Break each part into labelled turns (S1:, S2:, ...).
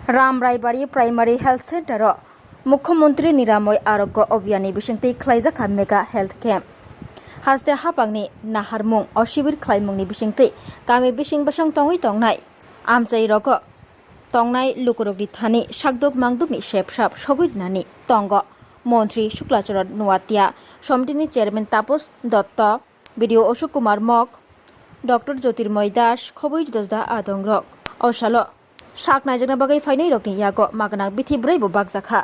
S1: रामरायबारी primary health centre मुख्यमंत्री निरामय आरोग्य अभियान बिसिंगति खलाइजाखा मेगा हेल्थ कैम्प हासदे हापांगनि नाहारमुं अशिबिर खलाइमुंनि बिसिंगति गामि बिसिंग बसंग तंगै तंगनाय आमचाइ रग तंगनाय लुकुरगनि थानि सागदुक मांदुकनि सेबसाब सबिरनानि तंग मंत्री शुक्लाचरण नुवातिया समितिनि चेयरमैन तापस दत्त बीडीओ अशोक कुमार मक डॉक्टर ज्योतिर्मय दास खबै दसदा आदंग रक औसाल शाक नायजोंना बागै फाइनै रकनि यागो मागना बिथि ब्रैबो बागजाखा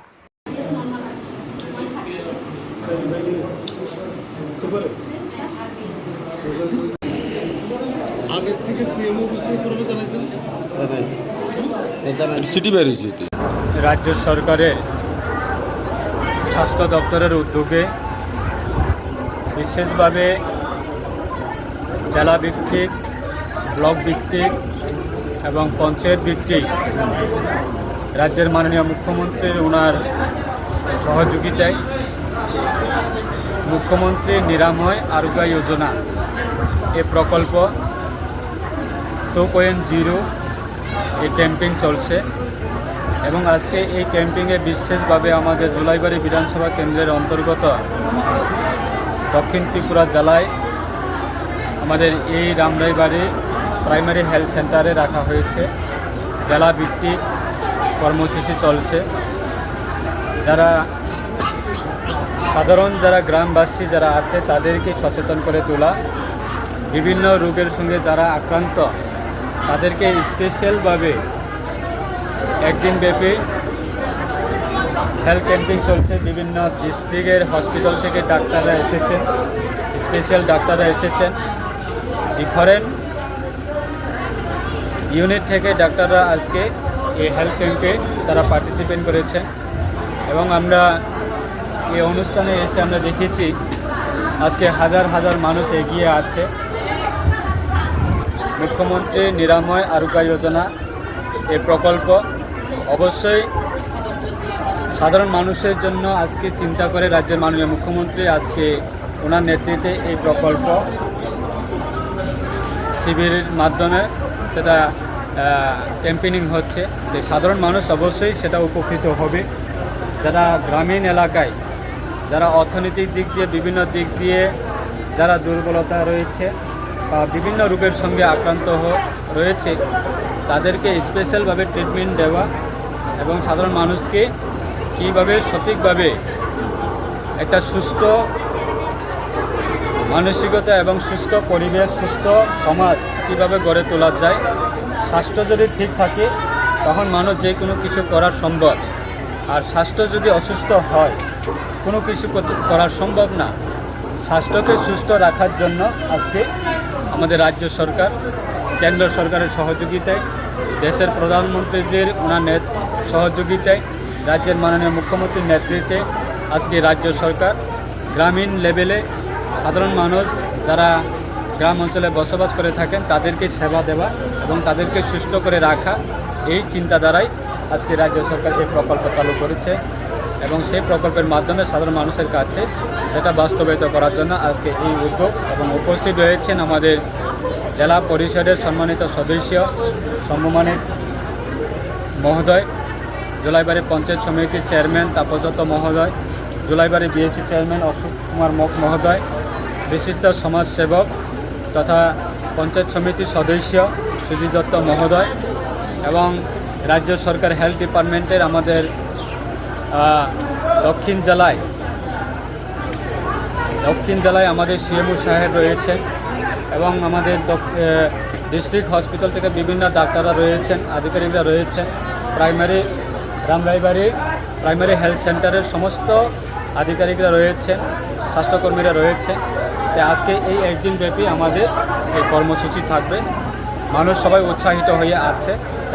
S2: আগের থেকে সিএমও অফিসে করবে জানাইছেন
S3: সিটি বেরিয়েছে
S4: রাজ্য সরকারের স্বাস্থ্য দপ্তরের উদ্যোগে বিশেষভাবে জেলা ভিত্তিক ব্লক ভিত্তিক এবং পঞ্চায়েত ভিত্তিক রাজ্যের মাননীয় মুখ্যমন্ত্রীর ওনার সহযোগিতায় মুখ্যমন্ত্রী নিরাময় আরোগ্য যোজনা এই প্রকল্প 2.0 এই ক্যাম্পিং চলছে এবং আজকে এই ক্যাম্পিংয়ে বিশেষভাবে আমাদের জুলাইবাড়ি বিধানসভা কেন্দ্রের অন্তর্গত দক্ষিণ ত্রিপুরা জেলায় আমাদের এই রামরাইবাড়ি প্রাইমারি হেলথ সেন্টারে রাখা হয়েছে। জেলা ভিত্তিক কর্মসূচি চলছে। যারা সাধারণ যারা গ্রামবাসী যারা আছে তাদেরকে সচেতন করে তোলা, বিভিন্ন রোগের সঙ্গে যারা আক্রান্ত তাদেরকে স্পেশালভাবে একদিন ব্যাপী হেলথ ক্যাম্পিং চলছে। বিভিন্ন ডিস্ট্রিক্টের হসপিটাল থেকে ডাক্তাররা এসেছেন, স্পেশাল ডাক্তাররা এসেছেন, ডিফারেন্ট ইউনিট থেকে ডাক্তাররা আজকে এই হেলথ ক্যাম্পে তারা পার্টিসিপেট করেছেন এবং আমরা এই অনুষ্ঠানে এসে আমরা দেখেছি আজকে হাজার হাজার মানুষ এগিয়ে আছে। মুখ্যমন্ত্রী নিরাময় আরোগ্য যোজনা এই প্রকল্প অবশ্যই সাধারণ মানুষের জন্য আজকে চিন্তা করে রাজ্যের মাননীয় মুখ্যমন্ত্রী আজকে ওনার নেতৃত্বে এই প্রকল্প শিবিরের মাধ্যমে সেটা ক্যাম্পেইনিং হচ্ছে। যে সাধারণ মানুষ অবশ্যই সেটা উপকৃত হবে। যারা গ্রামীণ এলাকায় যারা অর্থনৈতিক দিক দিয়ে বিভিন্ন দিক দিয়ে যারা দুর্বলতা রয়েছে বা বিভিন্ন রোগের সঙ্গে আক্রান্ত রয়েছে তাদেরকে স্পেশালভাবে ট্রিটমেন্ট দেওয়া এবং সাধারণ মানুষকে কীভাবে সঠিকভাবে একটা সুস্থ মানসিকতা এবং সুস্থ পরিবেশ সুস্থ সমাজ কীভাবে গড়ে তোলা যায়। স্বাস্থ্য যদি ঠিক থাকে তখন মানুষ যে কোনো কিছু করা সম্ভব, আর স্বাস্থ্য যদি অসুস্থ হয় কোনো কিছু করা সম্ভব না। স্বাস্থ্যকে সুস্থ রাখার জন্য আজকে আমাদের রাজ্য সরকার কেন্দ্র সরকারের সহযোগিতায় দেশের প্রধানমন্ত্রীদের ওনার সহযোগিতায় রাজ্যের মাননীয় মুখ্যমন্ত্রীর নেতৃত্বে আজকে রাজ্য সরকার গ্রামীণ লেভেলে সাধারণ মানুষ যারা গ্রাম অঞ্চলে বসবাস করে থাকেন তাদেরকে সেবা দেওয়া এবং তাদেরকে সুস্থ করে রাখা, এই চিন্তাধারায় আজকে রাজ্য সরকার এই প্রকল্প চালু করেছে এবং সেই প্রকল্পের মাধ্যমে সাধারণ মানুষের কাছে সেটা বাস্তবায়িত করার জন্য আজকে এই উদ্যোগ। এবং উপস্থিত রয়েছেন আমাদের জেলা পরিষদের সম্মানিত সদস্য সম্মানিত মহোদয়, জুলাইবাড়ি পঞ্চায়েত সমিতির চেয়ারম্যান তাপস দত্ত মহোদয়, জুলাইবাড়ি বিএসসি চেয়ারম্যান অশোক কুমার মক মহোদয়, বিশিষ্ট সমাজসেবক তথা পঞ্চায়েত সমিতির সদস্য সুজিত দত্ত মহোদয় এবং রাজ্য সরকার হেলথ ডিপার্টমেন্টের আমাদের দক্ষিণ জেলায় আমাদের সিএমও সাহেব রয়েছেন এবং আমাদের ডিস্ট্রিক্ট হসপিটাল থেকে বিভিন্ন ডাক্তাররা রয়েছেন, আধিকারিকরা রয়েছেন, রামরাইবাড়ি প্রাইমারি হেলথ সেন্টারের সমস্ত আধিকারিকরা রয়েছেন, স্বাস্থ্যকর্মীরা রয়েছেন। আজকে এই একদিন ব্যাপী আমাদের এই কর্মসূচি থাকবে। মানুষ সবাই উৎসাহিত হয়ে আছে।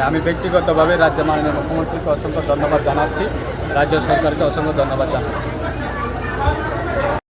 S4: আমি ব্যক্তিগতভাবে রাজ্যের মাননীয় মুখ্যমন্ত্রীকে অসংখ্য ধন্যবাদ জানাচ্ছি, রাজ্য সরকারকে অসংখ্য ধন্যবাদ জানাচ্ছি।